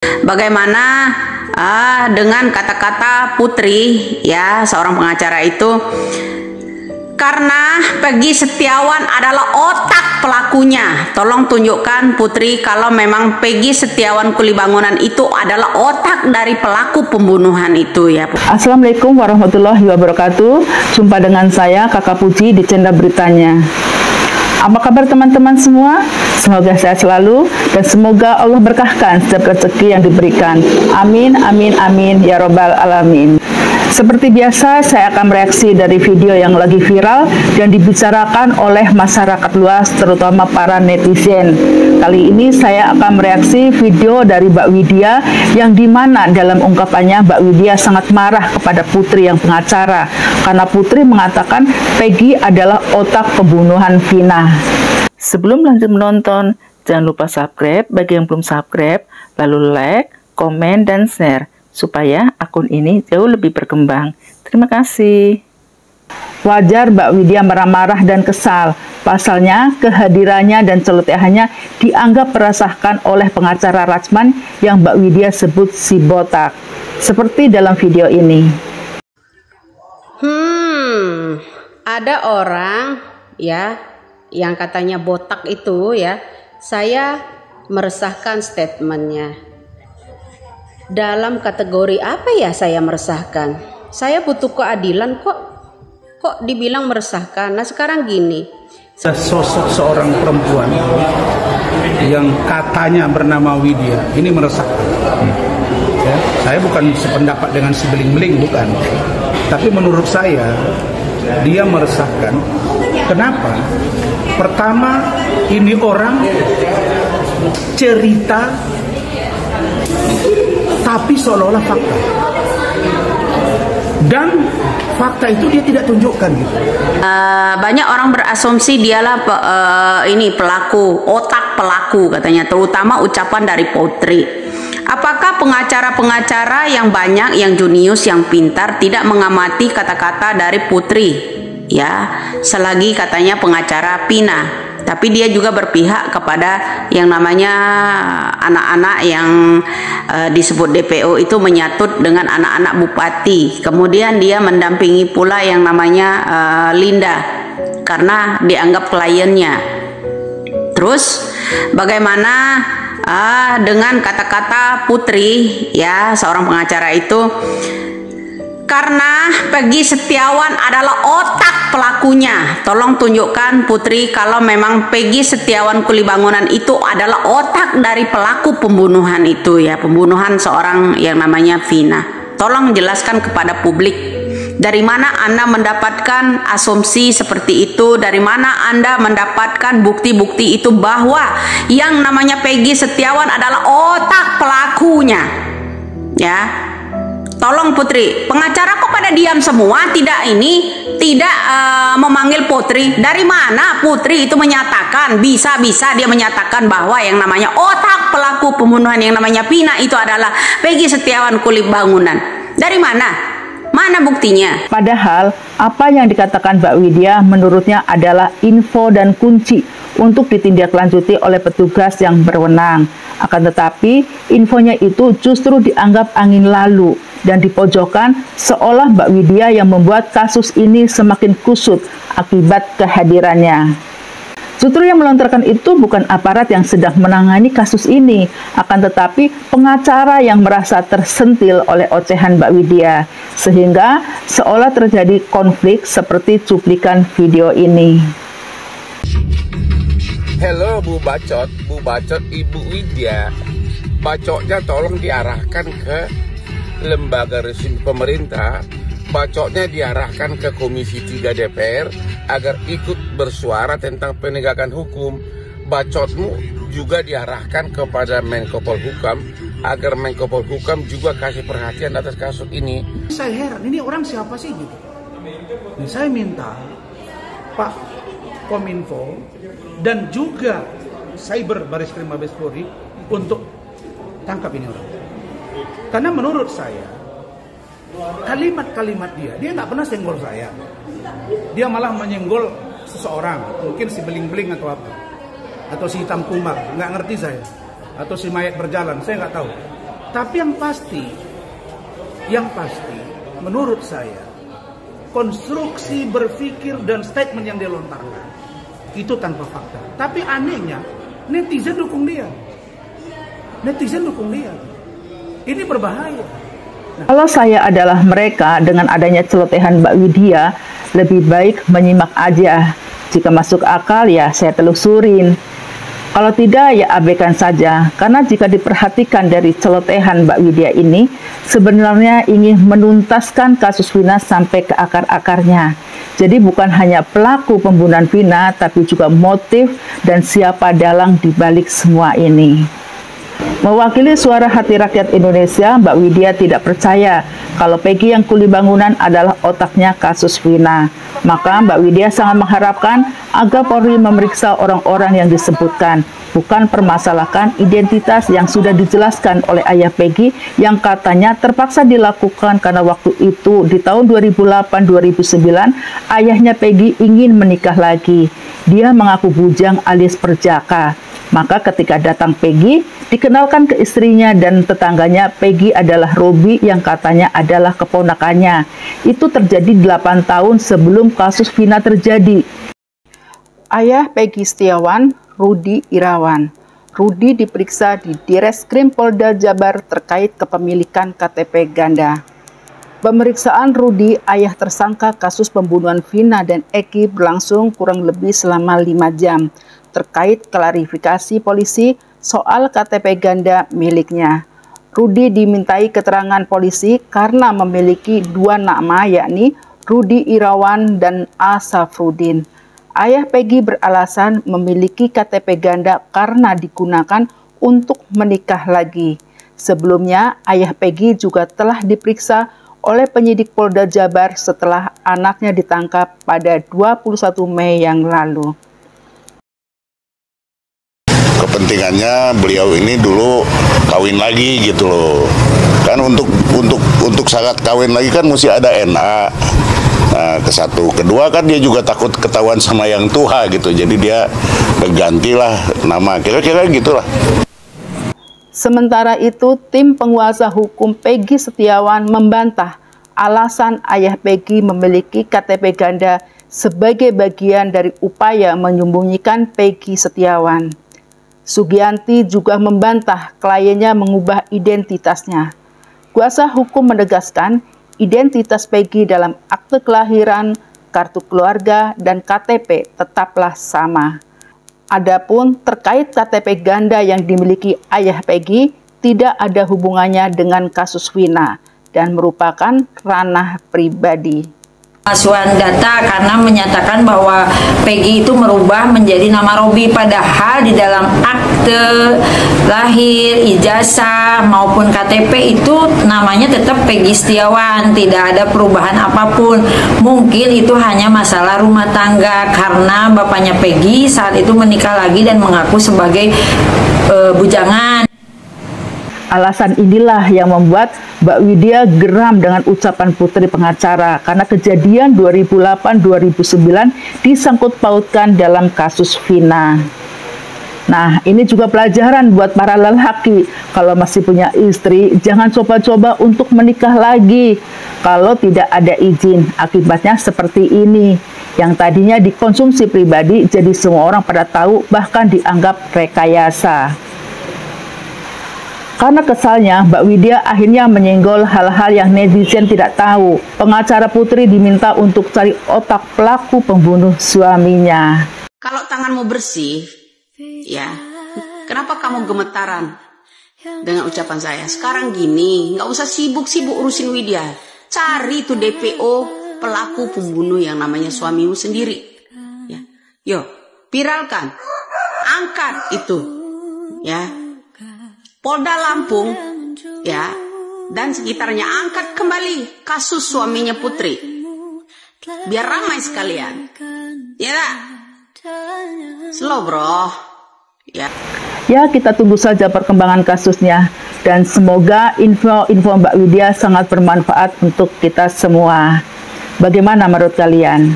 Bagaimana dengan kata-kata Putri, ya, seorang pengacara itu, karena Peggy Setiawan adalah otak pelakunya. Tolong tunjukkan Putri kalau memang Peggy Setiawan Kulibangunan itu adalah otak dari pelaku pembunuhan itu, ya. Assalamualaikum warahmatullahi wabarakatuh. Jumpa dengan saya Kakak Puji di channel beritanya. Apa kabar teman-teman semua? Semoga sehat selalu dan semoga Allah berkahkan setiap rezeki yang diberikan. Amin, amin, amin, ya robbal alamin. Seperti biasa, saya akan mereaksi dari video yang lagi viral dan dibicarakan oleh masyarakat luas, terutama para netizen. Kali ini saya akan mereaksi video dari Mbak Widya, yang dimana dalam ungkapannya Mbak Widya sangat marah kepada Putri yang pengacara, karena Putri mengatakan Peggy adalah otak pembunuhan Vina. Sebelum lanjut menonton, jangan lupa subscribe bagi yang belum subscribe, lalu like, komen, dan share, supaya akun ini jauh lebih berkembang. Terima kasih. Wajar Mbak Widya marah-marah dan kesal. Pasalnya, kehadirannya dan celotehannya dianggap meresahkan oleh pengacara Rachman yang Mbak Widya sebut si botak. Seperti dalam video ini. Ada orang, ya, yang katanya botak itu, ya, saya meresahkan statementnya. Dalam kategori apa ya saya meresahkan? Saya butuh keadilan kok dibilang meresahkan. Nah sekarang gini, sosok seorang perempuan yang katanya bernama Widya ini meresahkan. Ya, saya bukan sependapat dengan si beling-beling, bukan. Tapi menurut saya dia meresahkan. Kenapa? Pertama, ini orang cerita tapi seolah-olah fakta, dan fakta itu dia tidak tunjukkan gitu. Banyak orang berasumsi dialah pelaku, otak pelaku katanya, terutama ucapan dari Putri. Apakah pengacara-pengacara yang banyak, yang junius, yang pintar tidak mengamati kata-kata dari Putri, ya, selagi katanya pengacara Vina? Tapi dia juga berpihak kepada yang namanya anak-anak yang disebut DPO itu menyatut dengan anak-anak bupati. Kemudian dia mendampingi pula yang namanya Linda karena dianggap kliennya. Terus bagaimana dengan kata-kata Putri, ya, seorang pengacara itu, karena Peggy Setiawan adalah otak pelakunya. Tolong tunjukkan Putri kalau memang Peggy Setiawan Kulibangunan itu adalah otak dari pelaku pembunuhan itu, ya, pembunuhan seorang yang namanya Vina. Tolong jelaskan kepada publik, dari mana Anda mendapatkan asumsi seperti itu, dari mana Anda mendapatkan bukti-bukti itu bahwa yang namanya Peggy Setiawan adalah otak pelakunya, ya. Tolong Putri, pengacara kok pada diam semua, tidak memanggil Putri. Dari mana Putri itu menyatakan, bisa-bisa dia menyatakan bahwa yang namanya otak pelaku pembunuhan yang namanya Vina itu adalah Peggy Setiawan Kulibangunan? Dari mana? Mana buktinya? Padahal apa yang dikatakan Mbak Widya menurutnya adalah info dan kunci untuk ditindaklanjuti oleh petugas yang berwenang. Akan tetapi infonya itu justru dianggap angin lalu dan dipojokkan, seolah Mbak Widya yang membuat kasus ini semakin kusut akibat kehadirannya. Justru yang melontarkan itu bukan aparat yang sedang menangani kasus ini, akan tetapi pengacara yang merasa tersentil oleh ocehan Mbak Widya, sehingga seolah terjadi konflik seperti cuplikan video ini. Halo Bu Bacot Ibu Widya, bacotnya tolong diarahkan ke lembaga resmi pemerintah, bacotnya diarahkan ke Komisi 3 DPR agar ikut bersuara tentang penegakan hukum. Bacotmu juga diarahkan kepada Menko Polhukam agar Menko Polhukam juga kasih perhatian atas kasus ini. Saya heran, ini orang siapa sih gitu. Nah, saya minta Pak Kominfo dan juga Cyber Bareskrim Mabes Polri untuk tangkap ini orang. Karena menurut saya kalimat-kalimat dia nggak pernah senggol saya. Dia malah menyenggol seseorang, mungkin si beling-beling atau apa, atau si hitam kumar, nggak ngerti saya, atau si mayat berjalan, saya nggak tahu. Tapi yang pasti, menurut saya, konstruksi berpikir dan statement yang dia lontarkan itu tanpa fakta. Tapi anehnya, netizen dukung dia. Ini berbahaya. Kalau saya adalah mereka, dengan adanya celotehan Mbak Widya, lebih baik menyimak aja. Jika masuk akal ya saya telusurin. Kalau tidak ya abaikan saja. Karena jika diperhatikan dari celotehan Mbak Widya ini, sebenarnya ingin menuntaskan kasus Vina sampai ke akar-akarnya. Jadi bukan hanya pelaku pembunuhan Vina, tapi juga motif dan siapa dalang dibalik semua ini. Mewakili suara hati rakyat Indonesia, Mbak Widya tidak percaya kalau Peggy yang kuli bangunan adalah otaknya kasus Vina. Maka Mbak Widya sangat mengharapkan agar Polri memeriksa orang-orang yang disebutkan, bukan permasalahkan identitas yang sudah dijelaskan oleh ayah Peggy yang katanya terpaksa dilakukan karena waktu itu di tahun 2008-2009 ayahnya Peggy ingin menikah lagi. Dia mengaku bujang alias perjaka. Maka ketika datang Peggy, dikenalkan ke istrinya dan tetangganya Peggy adalah Robi yang katanya adalah keponakannya. Itu terjadi 8 tahun sebelum kasus Vina terjadi. Ayah Peggy Setiawan, Rudi Irawan. Rudi diperiksa di Direskrim Polda Jabar terkait kepemilikan KTP ganda. Pemeriksaan Rudi, ayah tersangka kasus pembunuhan Vina dan Eki berlangsung kurang lebih selama 5 jam. Terkait klarifikasi polisi soal KTP ganda miliknya. Rudi dimintai keterangan polisi karena memiliki 2 nama yakni Rudi Irawan dan A. Safrudin. Ayah Peggy beralasan memiliki KTP ganda karena digunakan untuk menikah lagi. Sebelumnya, ayah Peggy juga telah diperiksa oleh penyidik Polda Jabar setelah anaknya ditangkap pada 21 Mei yang lalu. Kepentingannya beliau ini dulu kawin lagi gitu loh. Kan untuk syarat kawin lagi kan mesti ada NA. Nah, ke satu, kedua kan dia juga takut ketahuan sama yang tua gitu. Jadi dia gantilah nama, kira-kira gitulah. Sementara itu, tim penguasa hukum Peggy Setiawan membantah alasan ayah Peggy memiliki KTP ganda sebagai bagian dari upaya menyembunyikan Peggy Setiawan. Sugianti juga membantah kliennya mengubah identitasnya. Kuasa hukum menegaskan identitas Peggy dalam akte kelahiran, kartu keluarga, dan KTP tetaplah sama. Adapun terkait KTP ganda yang dimiliki ayah Peggy tidak ada hubungannya dengan kasus Vina dan merupakan ranah pribadi. Pemalsuan data karena menyatakan bahwa Peggy itu merubah menjadi nama Robi, padahal di dalam akte lahir, ijazah maupun KTP itu namanya tetap Peggy Setiawan, tidak ada perubahan apapun. Mungkin itu hanya masalah rumah tangga karena bapaknya Peggy saat itu menikah lagi dan mengaku sebagai bujangan. Alasan inilah yang membuat Mbak Widya geram dengan ucapan putri pengacara karena kejadian 2008-2009 disangkut pautkan dalam kasus Vina. Nah, ini juga pelajaran buat para lelaki. Kalau masih punya istri, jangan coba-coba untuk menikah lagi kalau tidak ada izin. Akibatnya seperti ini. Yang tadinya dikonsumsi pribadi, jadi semua orang pada tahu, bahkan dianggap rekayasa. Karena kesalnya, Mbak Widya akhirnya menyenggol hal-hal yang netizen tidak tahu. Pengacara putri diminta untuk cari otak pelaku pembunuh suaminya. Kalau tanganmu bersih, ya, kenapa kamu gemetaran dengan ucapan saya? Sekarang gini, nggak usah sibuk-sibuk urusin Widya. Cari itu DPO pelaku pembunuh yang namanya suamimu sendiri. Ya, yo, viralkan, angkat itu, ya. Polda Lampung, ya, dan sekitarnya angkat kembali kasus suaminya Putri, biar ramai sekalian, ya, slow bro, ya. Ya, kita tunggu saja perkembangan kasusnya dan semoga info-info Mbak Widya sangat bermanfaat untuk kita semua. Bagaimana menurut kalian?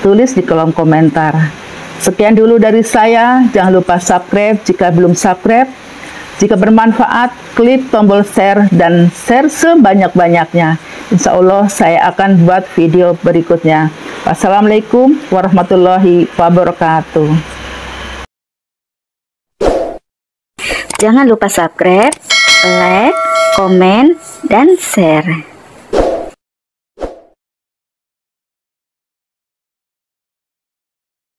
Tulis di kolom komentar. Sekian dulu dari saya. Jangan lupa subscribe jika belum subscribe. Jika bermanfaat, klik tombol share dan share sebanyak-banyaknya. Insya Allah saya akan buat video berikutnya. Wassalamualaikum warahmatullahi wabarakatuh. Jangan lupa subscribe, like, komen, dan share.